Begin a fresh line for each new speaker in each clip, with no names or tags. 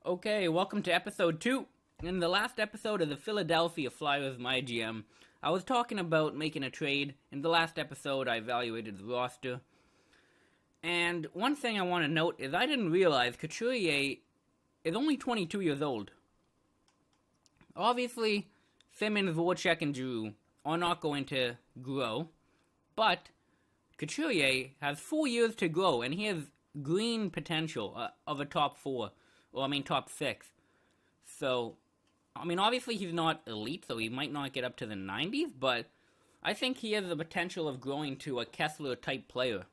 Okay, welcome to episode 2. In the last episode of the Philadelphia Flyers My GM, I was talking about making a trade. In the last episode, I evaluated the roster. And one thing I want to note is I didn't realize Couturier is only 22 years old. Obviously, Simmons, Voracek, and Giroux are not going to grow, but Couturier has 4 years to grow, and he has green potential of a top 4. Top 6. So, obviously he's not elite, so he might not get up to the 90s, but I think he has the potential of growing to a Kessler-type player.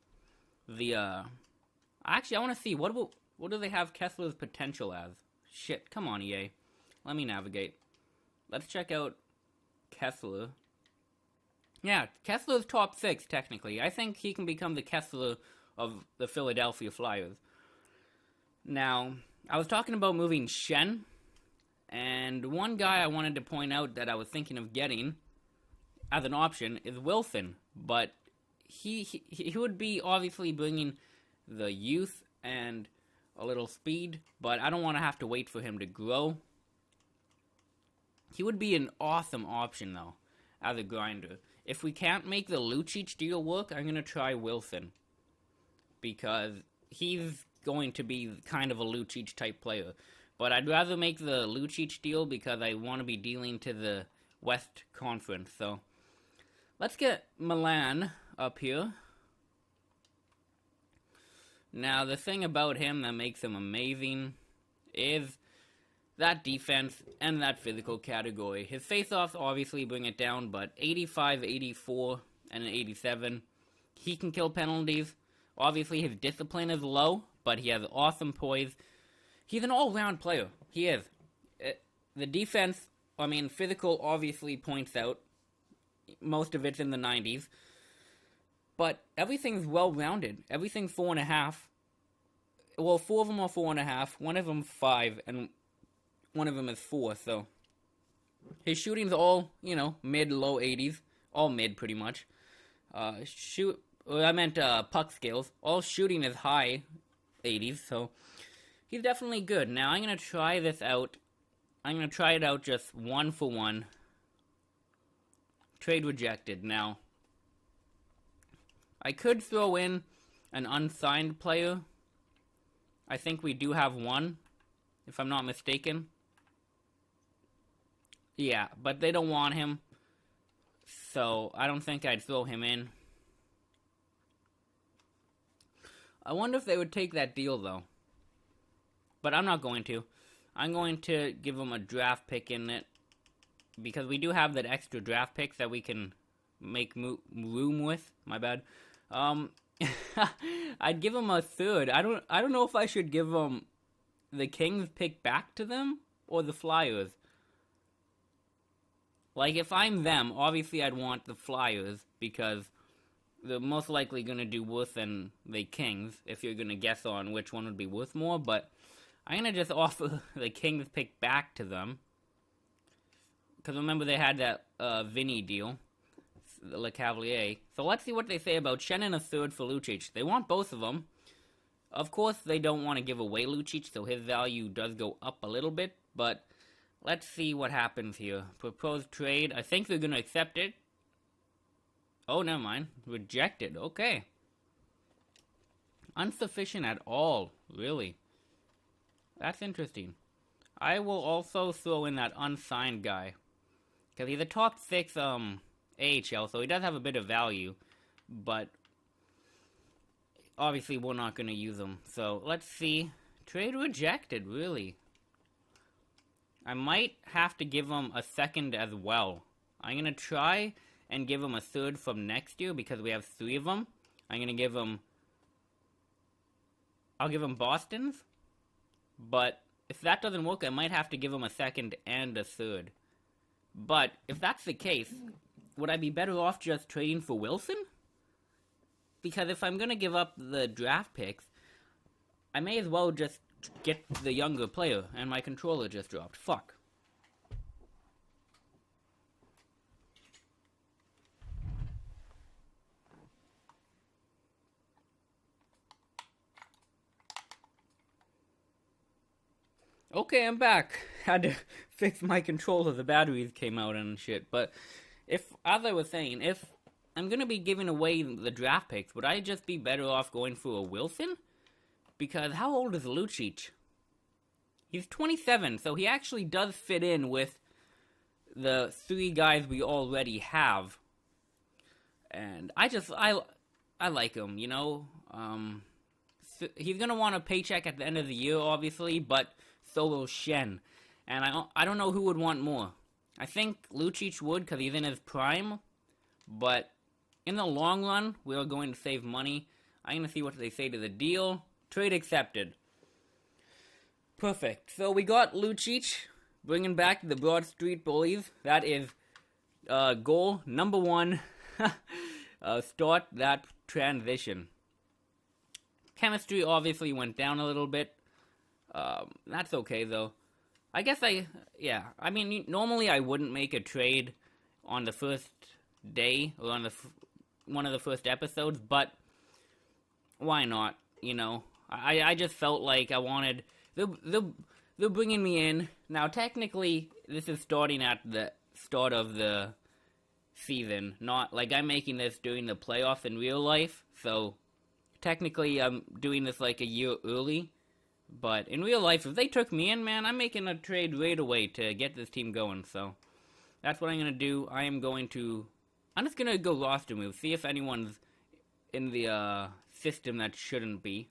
Actually, I want to see, what do they have Kessler's potential as? Shit, come on, EA. Let me navigate. Let's check out Kessler. Yeah, Kessler's top 6, technically. I think he can become the Kessler of the Philadelphia Flyers. Now, I was talking about moving Schenn, and one guy I wanted to point out that I was thinking of getting as an option is Wilson, but he would be obviously bringing the youth and a little speed, but I don't want to have to wait for him to grow. He would be an awesome option, though, as a grinder. If we can't make the Lucic deal work, I'm going to try Wilson, because he's going to be kind of a Lucic type player. But I'd rather make the Lucic deal because I want to be dealing to the West Conference. So let's get Milan up here. Now, the thing about him that makes him amazing is that defense and that physical category. His face-offs obviously bring it down, but 85, 84, and an 87. He can kill penalties. Obviously, his discipline is low, but he has awesome poise. He's an all-round player. He is. The defense, physical obviously points out. Most of it's in the 90s. But everything's well-rounded. Everything's 4.5. Well, 4 of them are 4.5. One of them 5, and one of them is 4. So his shooting's all, mid-low 80s. All mid, pretty much. Puck skills. All shooting is high 80s, so he's definitely good. Now, I'm going to try this out. I'm going to try it out just 1-for-1. Trade rejected. Now, I could throw in an unsigned player. I think we do have one, if I'm not mistaken. Yeah, but they don't want him, so I don't think I'd throw him in. I wonder if they would take that deal, though. But I'm not going to. I'm going to give them a draft pick in it, because we do have that extra draft pick that we can make room with. My bad. I'd give them a third. I don't know if I should give them the Kings pick back to them or the Flyers. Like, if I'm them, obviously I'd want the Flyers, because they're most likely going to do worse than the Kings, if you're going to guess on which one would be worth more, but I'm going to just offer the Kings pick back to them. Because remember, they had that Vinny deal, Le Cavalier. So let's see what they say about Schenn and a third for Lucic. They want both of them. Of course, they don't want to give away Lucic, so his value does go up a little bit, but let's see what happens here. Proposed trade. I think they're going to accept it. Oh, never mind. Rejected. Okay. Insufficient at all. Really. That's interesting. I will also throw in that unsigned guy, because he's a top 6 AHL, so he does have a bit of value. But obviously we're not going to use him. So let's see. Trade rejected, really. I might have to give him a second as well. I'm going to try and give him a third from next year, because we have 3 of them. I'm going to give him... I'll give him Boston's. But if that doesn't work, I might have to give him a second and a third. But if that's the case, would I be better off just trading for Wilson? Because if I'm going to give up the draft picks, I may as well just get the younger player, and my controller just dropped. Fuck. Okay, I'm back. Had to fix my controller. The batteries came out and shit. But if, as I was saying, if I'm gonna be giving away the draft picks, would I just be better off going for a Wilson? Because how old is Lucic? He's 27, so he actually does fit in with the three guys we already have. And I like him, you know. He's gonna want a paycheck at the end of the year, obviously, but so will Shen. And I don't know who would want more. I think Lucic would because he's in his prime, but in the long run, we are going to save money. I'm gonna see what they say to the deal. Trade accepted. Perfect. So we got Lucic, bringing back the Broad Street Bullies. That is goal number one. Start that transition. Chemistry obviously went down a little bit. That's okay, though. I guess I mean, normally I wouldn't make a trade on the first day or on one of the first episodes, but why not, you know? I just felt like I wanted... They're bringing me in. Now, technically, this is starting at the start of the season. Not, like, I'm making this during the playoffs in real life. So, technically, I'm doing this, like, a year early. But in real life, if they took me in, man, I'm making a trade right away to get this team going. So, that's what I'm going to do. I'm just going to go roster move. See if anyone's in the system that shouldn't be.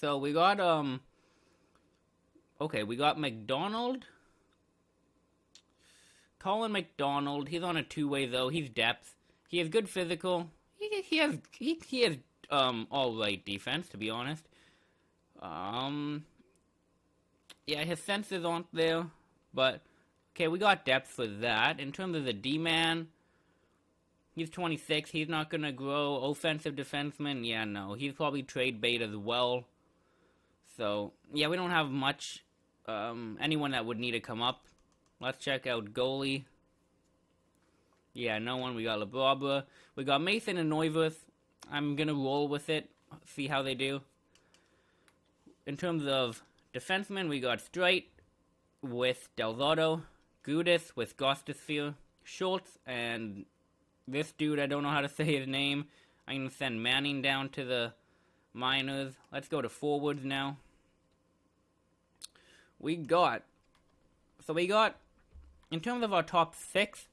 So we got we got McDonald. Colin McDonald. He's on a two-way though. He's depth. He has good physical. He has all right defense, to be honest. Yeah, his senses aren't there, but okay, we got depth for that. In terms of the D-man, he's 26. He's not gonna grow. Offensive defenseman, yeah, no. He's probably trade bait as well. So, yeah, we don't have much, anyone that would need to come up. Let's check out goalie. Yeah, no one. We got LeBron. We got Mason and Neuwirth. I'm going to roll with it, see how they do. In terms of defensemen, we got Streit with Delzato, Gudis with Gostisfear, Schultz, and this dude, I don't know how to say his name. I'm going to send Manning down to the minors. Let's go to forwards now. We got, in terms of our top six,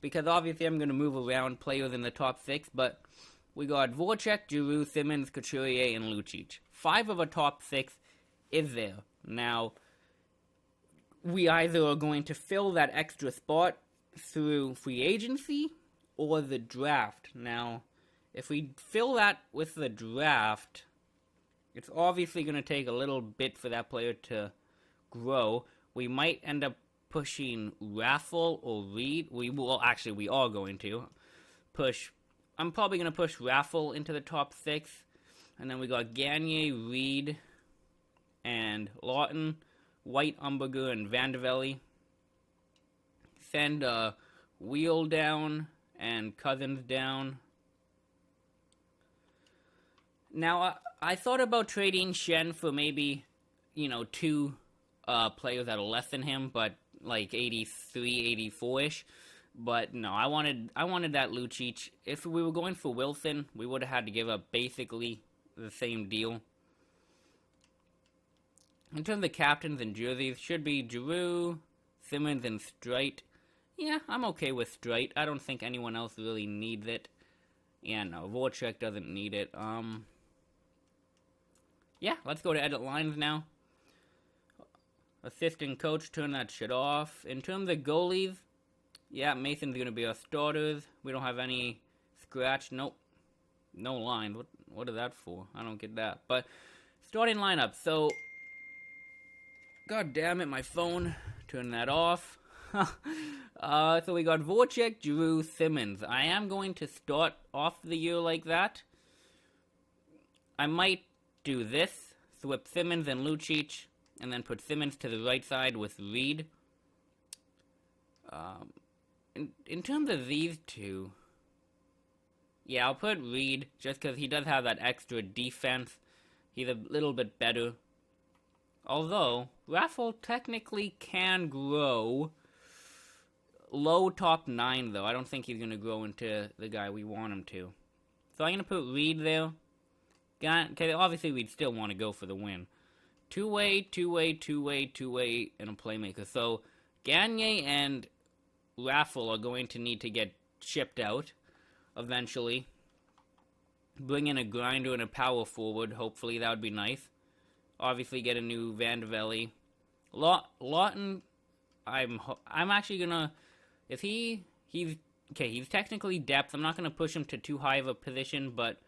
because obviously I'm going to move around players in the top six, but we got Voracek, Giroux, Simmons, Couturier, and Lucic. 5 of our top 6 is there. Now, we either are going to fill that extra spot through free agency or the draft. Now, if we fill that with the draft, it's obviously going to take a little bit for that player to grow. We might end up pushing Raffle or Reed. We are going to push. I'm probably going to push Raffle into the top 6. And then we got Gagne, Reed, and Lawton, White, Umberger, and Vandevelde. Send Wheel down and Cousins down. Now, I thought about trading Shen for maybe, 2 players that are less than him, but like 83, 84-ish. But no, I wanted that Lucic. If we were going for Wilson, we would have had to give up basically the same deal. In terms of captains and jerseys, should be Giroux, Simmons, and Streit. Yeah, I'm okay with Streit. I don't think anyone else really needs it. Yeah, no, Voracek doesn't need it. Yeah, let's go to edit lines now. Assistant coach, turn that shit off. In terms of goalies, yeah, Mason's going to be our starters. We don't have any scratch. Nope. No lines. What is that for? I don't get that. But starting lineup. So, god damn it, my phone. Turn that off. So we got Voracek, Giroux, Simmons. I am going to start off the year like that. I might do this. Swap Simmons and Lucic. And then put Simmons to the right side with Reed. In terms of these two, yeah, I'll put Reed just because he does have that extra defense. He's a little bit better. Although, Raffle technically can grow low top 9, though. I don't think he's going to grow into the guy we want him to. So I'm going to put Reed there. Okay, obviously we'd still want to go for the win. Two-way, two-way, two-way, two-way, and a playmaker. So Gagne and Raffle are going to need to get shipped out eventually. Bring in a grinder and a power forward. Hopefully that would be nice. Obviously get a new Van de Velde. Lawton, I'm actually gonna, if he's technically depth. I'm not gonna push him to too high of a position, but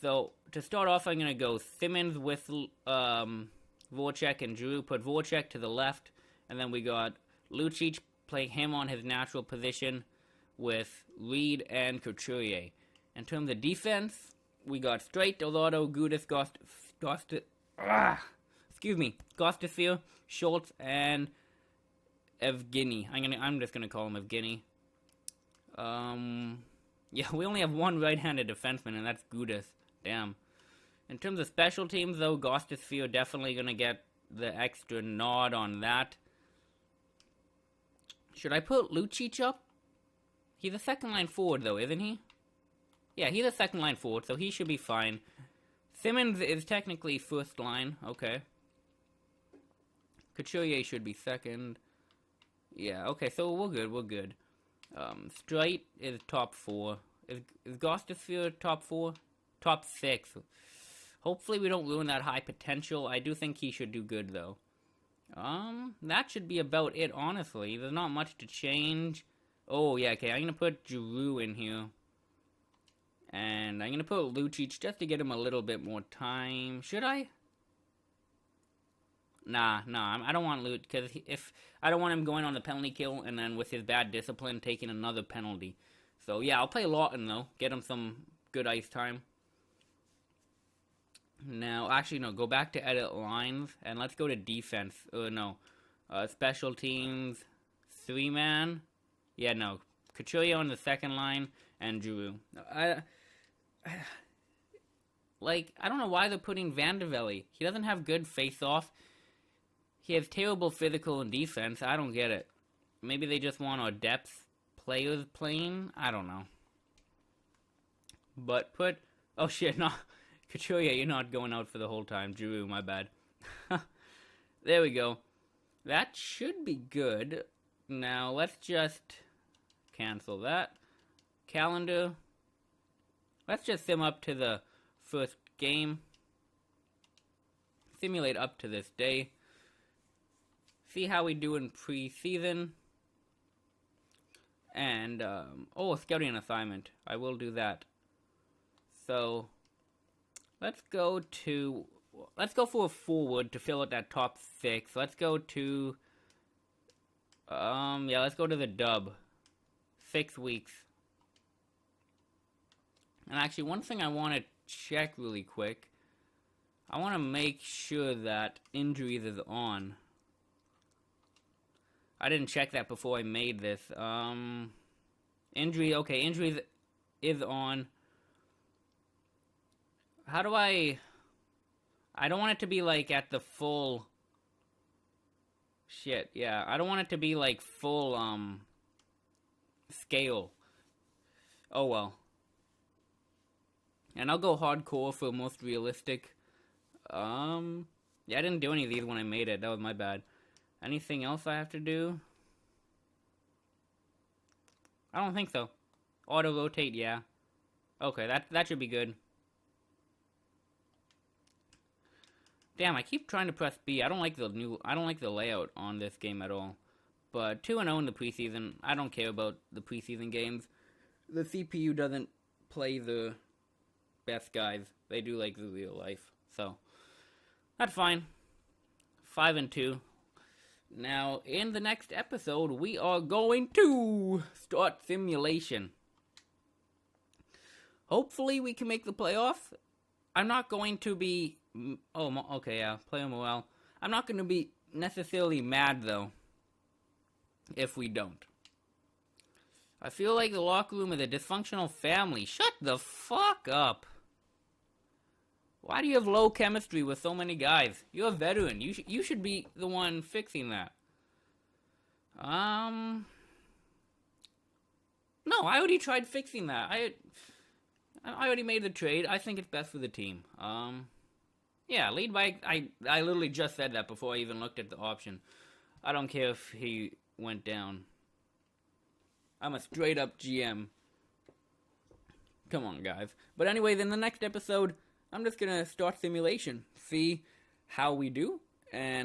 so to start off, I'm gonna go Simmons with Voracek and Drew. Put Voracek to the left, and then we got Lucic, play him on his natural position with Reed and Couturier. In terms of defense, we got Straight, Delgado, Gudis, Gostisbehere, Schultz, and Evgeny. I'm just gonna call him Evgeny. Yeah, we only have one right-handed defenseman, and that's Gudis. Damn. In terms of special teams, though, Gostisbehere definitely gonna get the extra nod on that. Should I put Lucic up? He's a second-line forward, though, isn't he? Yeah, he's a second-line forward, so he should be fine. Simmons is technically first line. Okay. Couturier should be second. Yeah, okay, so we're good. Straight is top 4. Is Gostisbehere top 4? Top 6. Hopefully we don't ruin that high potential. I do think he should do good, though. That should be about it, honestly. There's not much to change. Oh, yeah, okay, I'm gonna put Giroux in here. And I'm gonna put Lucic just to get him a little bit more time. Should I? Nah, I don't want Lucic, because if I don't want him going on the penalty kill and then with his bad discipline taking another penalty. So yeah, I'll play Lawton though, get him some good ice time. Now, actually no, go back to edit lines and let's go to defense. Special teams, 3-man. Yeah, no, Couturier on the second line and Giroux. I don't know why they're putting Van de Velde. He doesn't have good face-off. He has terrible physical and defense. I don't get it. Maybe they just want our depth players playing? I don't know. But oh shit, no. Couturier, you're not going out for the whole time. Giroux, my bad. There we go. That should be good. Now, let's just cancel that. Calendar. Let's just sim up to the first game. Simulate up to this day. See how we do in preseason. And, scouting assignment. I will do that. So, let's go for a forward to fill out that top 6. Let's go to, let's go to the dub. 6 weeks. And actually, one thing I want to check really quick. I want to make sure that injuries is on. I didn't check that before I made this. Injuries is on. How do I don't want it to be like at the full shit, yeah. I don't want it to be like full scale. Oh well. And I'll go hardcore for most realistic. Yeah, I didn't do any of these when I made it. That was my bad. Anything else I have to do? I don't think so. Auto rotate, yeah. Okay, that should be good. Damn, I keep trying to press B. I don't like the layout on this game at all. But 2-0 in the preseason. I don't care about the preseason games. The CPU doesn't play the best guys. They do like the real life. So, that's fine. 5-2. Now, in the next episode, we are going to start simulation. Hopefully, we can make the playoffs. I'm not going to be... Oh, okay, yeah, player morale. I'm not going to be necessarily mad, though, if we don't. I feel like the locker room is a dysfunctional family. Shut the fuck up. Why do you have low chemistry with so many guys? You're a veteran. You should be the one fixing that. No, I already tried fixing that. I already made the trade. I think it's best for the team. Yeah, lead by... I literally just said that before I even looked at the option. I don't care if he went down. I'm a straight up GM. Come on, guys. But anyways, in the next episode, I'm just gonna start simulation. See how we do. And